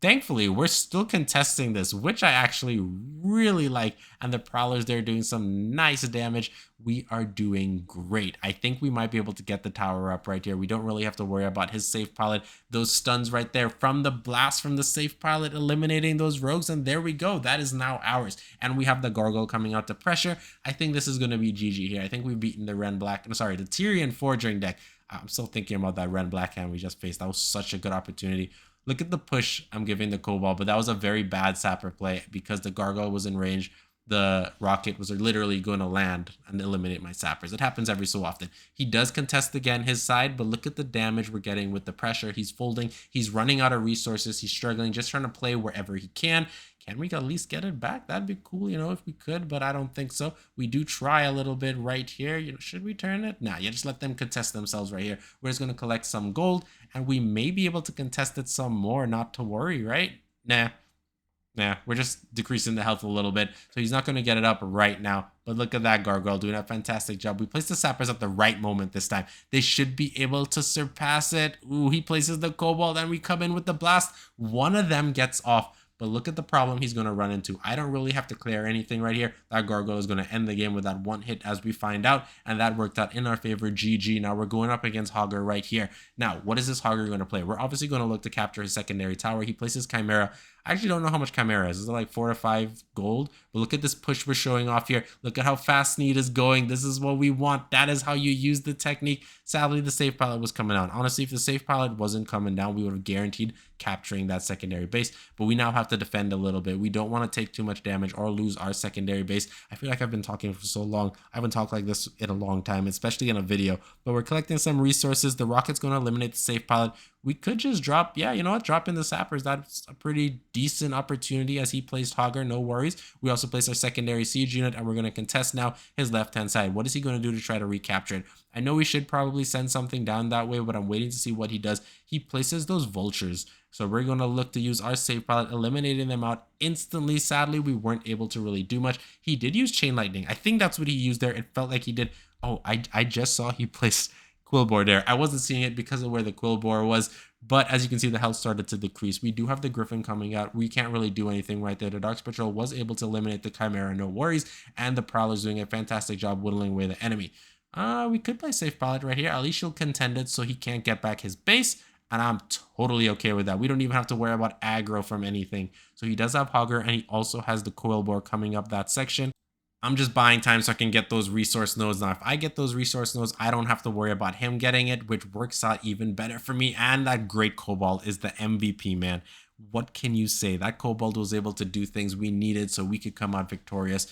Thankfully, we're still contesting this, which I actually really like. And the Prowlers, they're doing some nice damage. We are doing great. I think we might be able to get the tower up right here. We don't really have to worry about his Safe Pilot. Those stuns right there from the blast from the Safe Pilot, eliminating those rogues. And there we go. That is now ours. And we have the Gargoyle coming out to pressure. I think this is going to be GG here. I think we've beaten the the Tirion Forging deck. I'm still thinking about that Rend Blackhand we just faced. That was such a good opportunity. Look at the push I'm giving the Cobalt, but that was a very bad sapper play because the Gargoyle was in range. The rocket was literally going to land and eliminate my sappers. It happens every so often. He does contest again his side, but look at the damage we're getting with the pressure. He's folding. He's running out of resources. He's struggling, just trying to play wherever he can. Can we at least get it back? That'd be cool, if we could, but I don't think so. We do try a little bit right here. Should we turn it? Nah, you just let them contest themselves right here. We're just going to collect some gold, and we may be able to contest it some more, not to worry, right? Nah, we're just decreasing the health a little bit, so he's not going to get it up right now. But look at that Gargoyle doing a fantastic job. We placed the sappers at the right moment this time. They should be able to surpass it. Ooh, he places the Cobalt, and we come in with the blast. One of them gets off. But look at the problem he's going to run into. I don't really have to clear anything right here. That Gargoyle is going to end the game with that one hit, as we find out. And that worked out in our favor. GG. Now we're going up against Hogger right here. Now, what is this Hogger going to play? We're obviously going to look to capture his secondary tower. He places Chimera. I actually don't know how much Chimera is. Is it like 4 to 5 gold? But look at this push we're showing off here. Look at how fast Sneed is going. This is what we want. That is how you use the technique. Sadly, the Safe Pilot was coming down. Honestly, if the Safe Pilot wasn't coming down, we would have guaranteed capturing that secondary base. But we now have to defend a little bit. We don't want to take too much damage or lose our secondary base. I feel like I've been talking for so long. I haven't talked like this in a long time, especially in a video. But we're collecting some resources. The Rocket's going to eliminate the Safe Pilot. We could just drop, drop in the sappers. That's a pretty decent opportunity as he placed Hogger, no worries. We also placed our secondary siege unit, and we're going to contest now his left-hand side. What is he going to do to try to recapture it? I know we should probably send something down that way, but I'm waiting to see what he does. He places those vultures. So we're going to look to use our Safe Pilot, eliminating them out instantly. Sadly, we weren't able to really do much. He did use Chain Lightning. I think that's what he used there. It felt like he did. Oh, I just saw he placed Quillbore there. I wasn't seeing it because of where the Quillbore was, but as you can see, the health started to decrease. We do have the Griffin coming out. We can't really do anything right there. The Dark Patrol was able to eliminate the Chimera, no worries, and the Prowler's doing a fantastic job whittling away the enemy. We could play Safe Pilot right here. At least she'll contend it so he can't get back his base, and I'm totally okay with that. We don't even have to worry about aggro from anything. So he does have Hogger, and he also has the Quillbore coming up that section. I'm just buying time so I can get those resource nodes. Now, if I get those resource nodes, I don't have to worry about him getting it, which works out even better for me. And that great Cobalt is the MVP, man. What can you say? That Cobalt was able to do things we needed so we could come out victorious.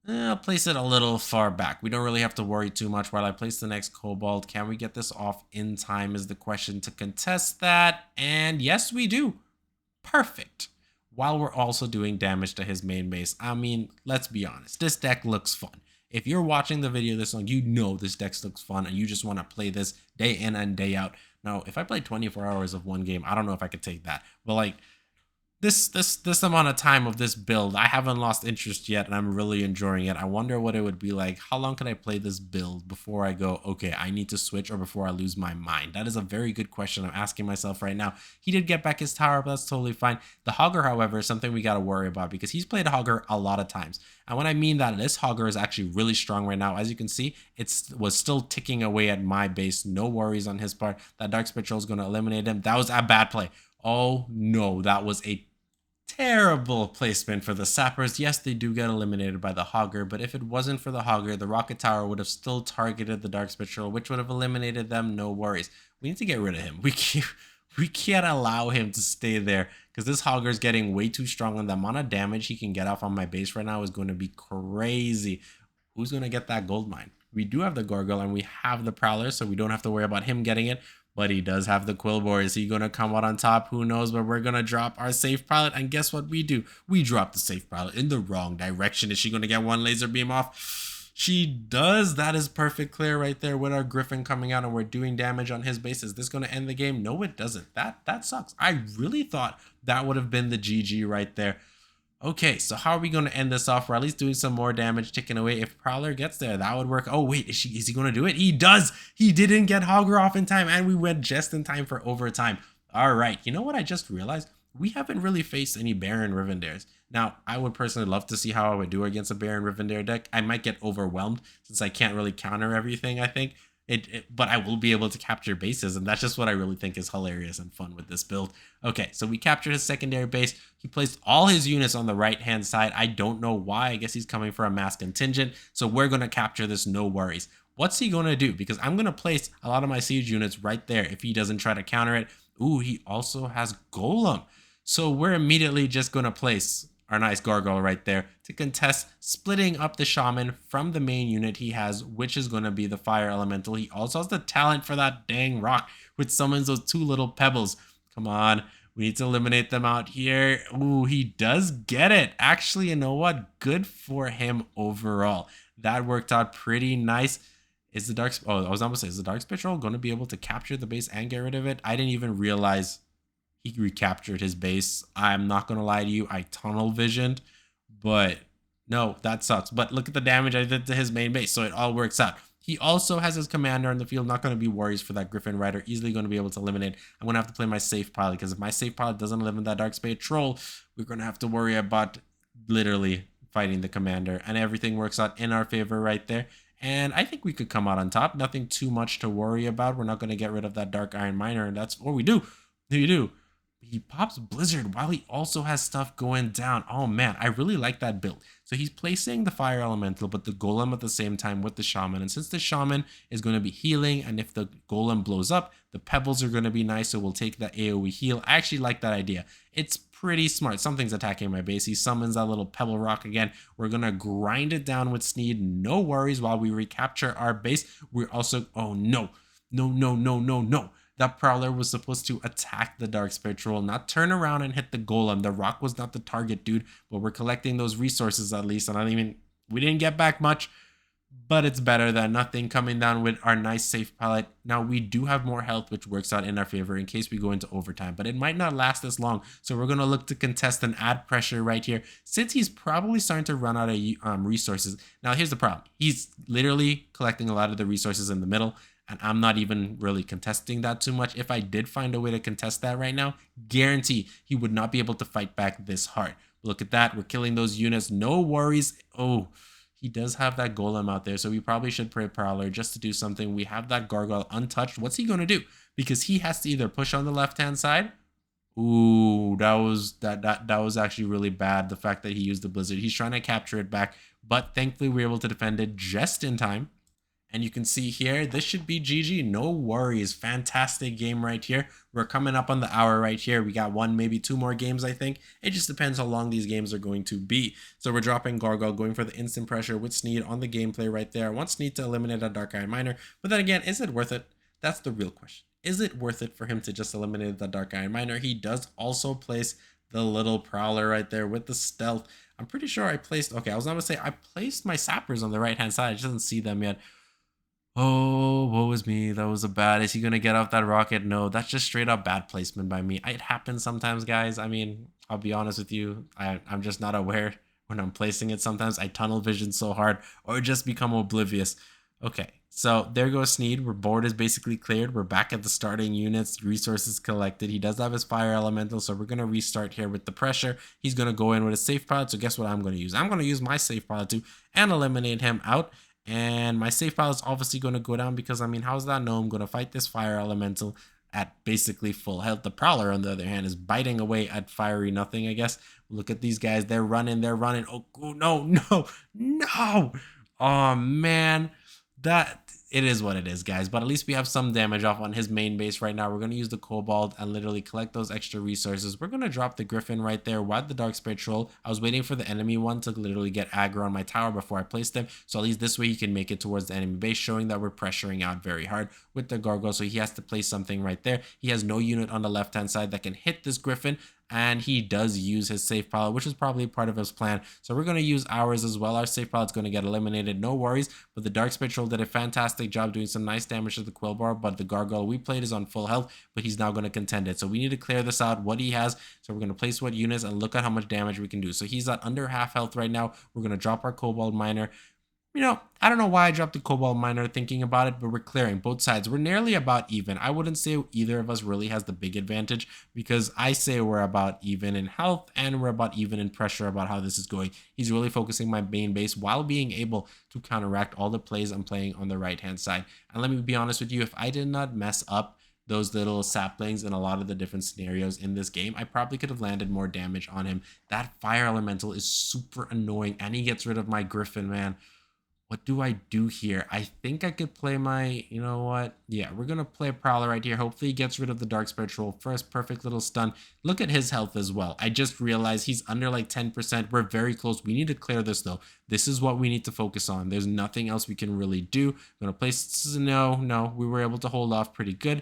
I'll place it a little far back. We don't really have to worry too much while I place the next Cobalt. Can we get this off in time is the question to contest that. And yes, we do. Perfect. While we're also doing damage to his main base. I mean, let's be honest. This deck looks fun. If you're watching the video this long, you know this deck looks fun and you just want to play this day in and day out. Now, if I play 24 hours of one game, I don't know if I could take that. But like, this amount of time of this build, I haven't lost interest yet and I'm really enjoying it. I wonder what it would be like. How long can I play this build before I go, okay, I need to switch, or before I lose my mind? That is a very good question I'm asking myself right now. He did get back his tower, but that's totally fine. The Hogger, however, is something we got to worry about because he's played Hogger a lot of times. And when I mean that, this Hogger is actually really strong right now. As you can see, it was still ticking away at my base. No worries on his part. That Dark Spectral is going to eliminate him. That was a bad play. Oh no, that was a terrible placement for the sappers. Yes, they do get eliminated by the Hogger, but if it wasn't for the Hogger, the Rocket Tower would have still targeted the Dark Spectral, which would have eliminated them. No worries. We need to get rid of him. We can't allow him to stay there because this Hogger is getting way too strong, and the amount of damage he can get off on my base right now is going to be crazy. Who's going to get that gold mine? We do have the Gargoyle and we have the Prowler, so we don't have to worry about him getting it. But he does have the Quillbore. Is he going to come out on top? Who knows? But we're going to drop our safe pilot. And guess what we do? We drop the safe pilot in the wrong direction. Is she going to get one laser beam off? She does. That is perfect clear right there with our Griffin coming out and we're doing damage on his base. Is this going to end the game? No, it doesn't. That sucks. I really thought that would have been the GG right there. Okay, so how are we going to end this off? We're at least doing some more damage ticking away. If Prowler gets there, that would work. Oh, wait, is he going to do it? He does. He didn't get Hogger off in time, and we went just in time for overtime. All right, you know what I just realized? We haven't really faced any Baron Rivendares. Now, I would personally love to see how I would do against a Baron Rivendare deck. I might get overwhelmed since I can't really counter everything, I think. But I will be able to capture bases, and that's just what I really think is hilarious and fun with this build. Okay, so we captured his secondary base. He placed all his units on the right-hand side. I don't know why. I guess he's coming for a mass contingent, so we're going to capture this, no worries. What's he going to do? Because I'm going to place a lot of my siege units right there if he doesn't try to counter it. Ooh, he also has Golem. So we're immediately just going to place our nice Gargoyle right there to contest, splitting up the Shaman from the main unit he has, which is going to be the Fire Elemental. He also has the talent for that dang rock, which summons those two little pebbles. Come on, we need to eliminate them out here. Ooh, he does get it. Actually, you know what? Good for him overall. That worked out pretty nice. Is the Dark... Oh, I was almost saying, is the Dark Spectral going to be able to capture the base and get rid of it? I didn't even realize he recaptured his base. I'm not going to lie to you. I tunnel visioned, but no, that sucks. But look at the damage I did to his main base. So it all works out. He also has his commander in the field. Not going to be worries for that Griffin Rider. Easily going to be able to eliminate. I'm going to have to play my safe pilot because if my safe pilot doesn't eliminate that Dark Spade Troll, we're going to have to worry about literally fighting the commander. And everything works out in our favor right there. And I think we could come out on top. Nothing too much to worry about. We're not going to get rid of that Dark Iron Miner. And that's what we do. We do. He pops Blizzard while he also has stuff going down. Oh man, I really like that build. So he's placing the Fire Elemental, but the Golem at the same time with the Shaman. And since the Shaman is going to be healing, and if the Golem blows up, the Pebbles are going to be nice, so we'll take that AoE heal. I actually like that idea. It's pretty smart. Something's attacking my base. He summons that little Pebble Rock again. We're going to grind it down with Sneed. No worries while we recapture our base. We're also... Oh no. No. That Prowler was supposed to attack the Dark Spectral, not turn around and hit the Golem. The rock was not the target, dude. But we're collecting those resources at least. And we didn't get back much, but it's better than nothing. Coming down with our nice safe pilot. Now we do have more health, which works out in our favor in case we go into overtime, but it might not last as long. So we're going to look to contest and add pressure right here, since he's probably starting to run out of resources. Now here's the problem. He's literally collecting a lot of the resources in the middle. And I'm not even really contesting that too much. If I did find a way to contest that right now, guarantee he would not be able to fight back this hard. Look at that. We're killing those units. No worries. Oh, he does have that Golem out there. So we probably should pray Prowler just to do something. We have that Gargoyle untouched. What's he going to do? Because he has to either push on the left-hand side. Ooh, that was actually really bad. The fact that he used the Blizzard. He's trying to capture it back. but thankfully we were able to defend it just in time. And you can see here, this should be GG. No worries. Fantastic game right here. We're coming up on the hour right here. We got one, maybe two more games, I think. It just depends how long these games are going to be. So we're dropping Gargoyle, going for the instant pressure with Sneed on the gameplay right there. I want Sneed to eliminate a Dark Iron Miner. But then again, is it worth it? That's the real question. Is it worth it for him to just eliminate the Dark Iron Miner? He does also place the little Prowler right there with the stealth. I'm pretty sure I placed, okay, I was not going to say I placed my sappers on the right-hand side. I just didn't see them yet. Oh, woe is me. That was a bad. Is he going to get off that rocket? No, that's just straight up bad placement by me. It happens sometimes, guys. I mean, I'll be honest with you. I'm just not aware when I'm placing it. Sometimes I tunnel vision so hard or just become oblivious. Okay, so there goes Sneed. Our board is basically cleared. We're back at the starting units, resources collected. He does have his fire elemental, so we're going to restart here with the pressure. He's going to go in with a safe pilot, so guess what I'm going to use? I'm going to use my safe pilot too and eliminate him out. And my safe pilot is obviously going to go down because, I mean, how's that gnome going to fight this fire elemental at basically full health? The Prowler, on the other hand, is biting away at fiery nothing, I guess. Look at these guys. They're running. Oh, no. Oh, man. It is what it is, guys. But at least we have some damage off on his main base right now. We're going to use the Cobalt and literally collect those extra resources. We're going to drop the Griffin right there. Why the Dark Spirit Troll? I was waiting for the enemy one to literally get aggro on my tower before I placed him. So at least this way he can make it towards the enemy base, showing that we're pressuring out very hard with the Gargoyle. So he has to place something right there. He has no unit on the left-hand side that can hit this Griffin. And he does use his safe pilot, which is probably part of his plan. So we're going to use ours as well. Our safe pilot's going to get eliminated, no worries. But the Dark Spirit Troll did a fantastic job doing some nice damage to the Quillbar. But the Gargoyle we played is on full health, but he's now going to contend it. So we need to clear this out, what he has. So we're going to place what units and look at how much damage we can do. So he's at under half health right now. We're going to drop our Cobalt Miner. You know, I don't know why I dropped the Cobalt Miner thinking about it, but we're clearing both sides. We're nearly about even. I wouldn't say either of us really has the big advantage because I say we're about even in health and we're about even in pressure about how this is going. He's really focusing my main base while being able to counteract all the plays I'm playing on the right-hand side. And let me be honest with you, if I did not mess up those little saplings in a lot of the different scenarios in this game, I probably could have landed more damage on him. That fire elemental is super annoying and he gets rid of my Griffin, man. What do I do here? I think I could play my, you know what? Yeah, we're going to play a Prowler right here. Hopefully he gets rid of the Dark Spirit Troll first. Perfect little stun. Look at his health as well. I just realized he's under like 10%. We're very close. We need to clear this though. This is what we need to focus on. There's nothing else we can really do. I'm going to place, no, we were able to hold off pretty good.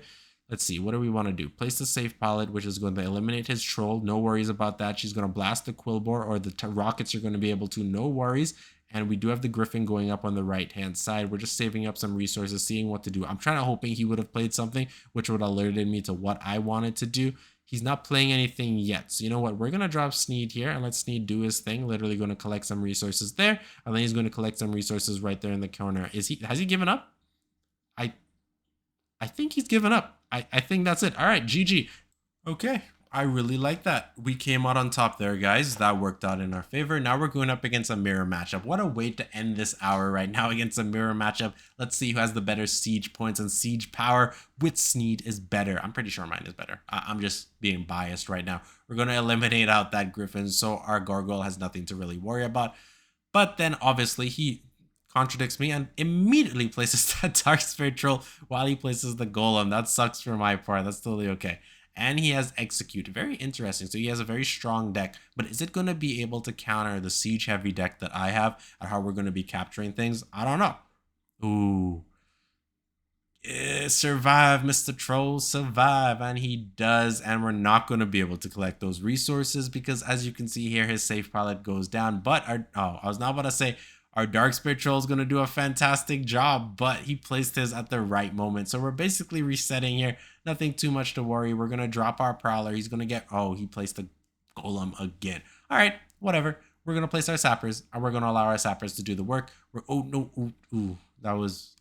Let's see, what do we want to do? Place the safe pilot, which is going to eliminate his troll. No worries about that. She's going to blast the Quillbar, or the rockets are going to be able to. No worries. And we do have the Griffin going up on the right-hand side. We're just saving up some resources, seeing what to do. I'm trying to hoping he would have played something which would have alerted me to what I wanted to do. He's not playing anything yet. So you know what? We're going to drop Sneed here and let Sneed do his thing. Literally going to collect some resources there. And then he's going to collect some resources right there in the corner. Has he given up? I think he's given up. I think that's it. All right, GG. Okay, I really like that. We came out on top there, guys. That worked out in our favor. Now we're going up against a mirror matchup. What a way to end this hour right now against a mirror matchup. Let's see who has the better siege points and siege power. With Sneed is better. I'm pretty sure mine is better. I'm just being biased right now. We're going to eliminate out that Griffin, so our Gargoyle has nothing to really worry about. But then, obviously, he contradicts me and immediately places that Dark Spirit Troll while he places the Golem. That sucks for my part. That's totally okay. And he has Execute. Very interesting. So he has a very strong deck. But is it going to be able to counter the siege heavy deck that I have and how we're going to be capturing things? I don't know. Ooh. Survive, Mr. Troll, survive. And he does. And we're not going to be able to collect those resources because as you can see here, his safe pilot goes down. But I was not about to say our Dark Spirit Troll is going to do a fantastic job, but he placed his at the right moment. So we're basically resetting here. Nothing too much to worry. We're going to drop our Prowler. He's going to get, oh, he placed the Golem again. All right, whatever. We're going to place our Sappers, and we're going to allow our Sappers to do the work. Oh, no, ooh, that was,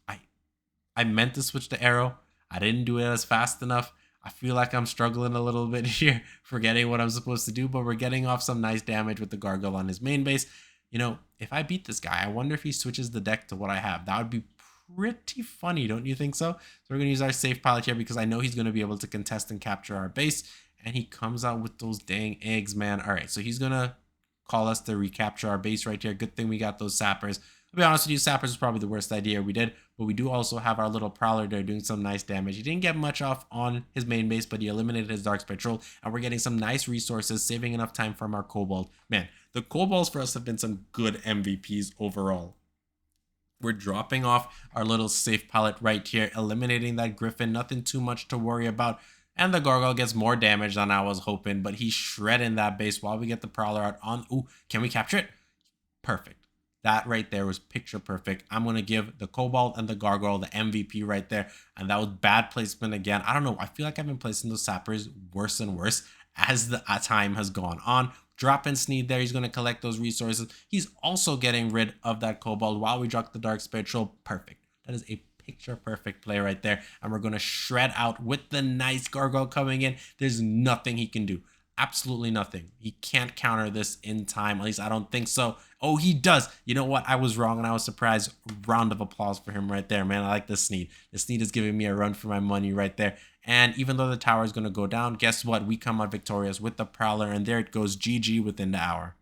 I meant to switch the arrow. I didn't do it as fast enough. I feel like I'm struggling a little bit here, forgetting what I'm supposed to do, but we're getting off some nice damage with the Gargoyle on his main base. You know, if I beat this guy, I wonder if he switches the deck to what I have. That would be pretty funny, don't you think so? So we're going to use our safe pilot here because I know he's going to be able to contest and capture our base. And he comes out with those dang eggs, man. All right, so he's going to call us to recapture our base right here. Good thing we got those sappers. To be honest with you, sappers was probably the worst idea we did, but we do also have our little prowler there doing some nice damage. He didn't get much off on his main base, but he eliminated his dark spectral, and we're getting some nice resources, saving enough time from our kobold. Man, the kobolds for us have been some good MVPs overall. We're dropping off our little safe pallet right here, eliminating that griffin, nothing too much to worry about. And the gargoyle gets more damage than I was hoping, but he's shredding that base while we get the prowler out on. Ooh, can we capture it? Perfect. That right there was picture perfect. I'm going to give the Kobold and the Gargoyle the MVP right there. And that was bad placement again. I don't know. I feel like I've been placing those sappers worse and worse as the time has gone on. Dropping Sneed there. He's going to collect those resources. He's also getting rid of that Kobold while we drop the Dark Spectral. Perfect. That is a picture perfect play right there. And we're going to shred out with the nice Gargoyle coming in. There's nothing he can do. Absolutely nothing. He can't counter this in time. At least I don't think so. Oh, he does. You know what? I was wrong and I was surprised. Round of applause for him right there, man. I like the Sneed. The Sneed is giving me a run for my money right there. And even though the tower is going to go down, guess what? We come out victorious with the Prowler, and there it goes. GG within the hour.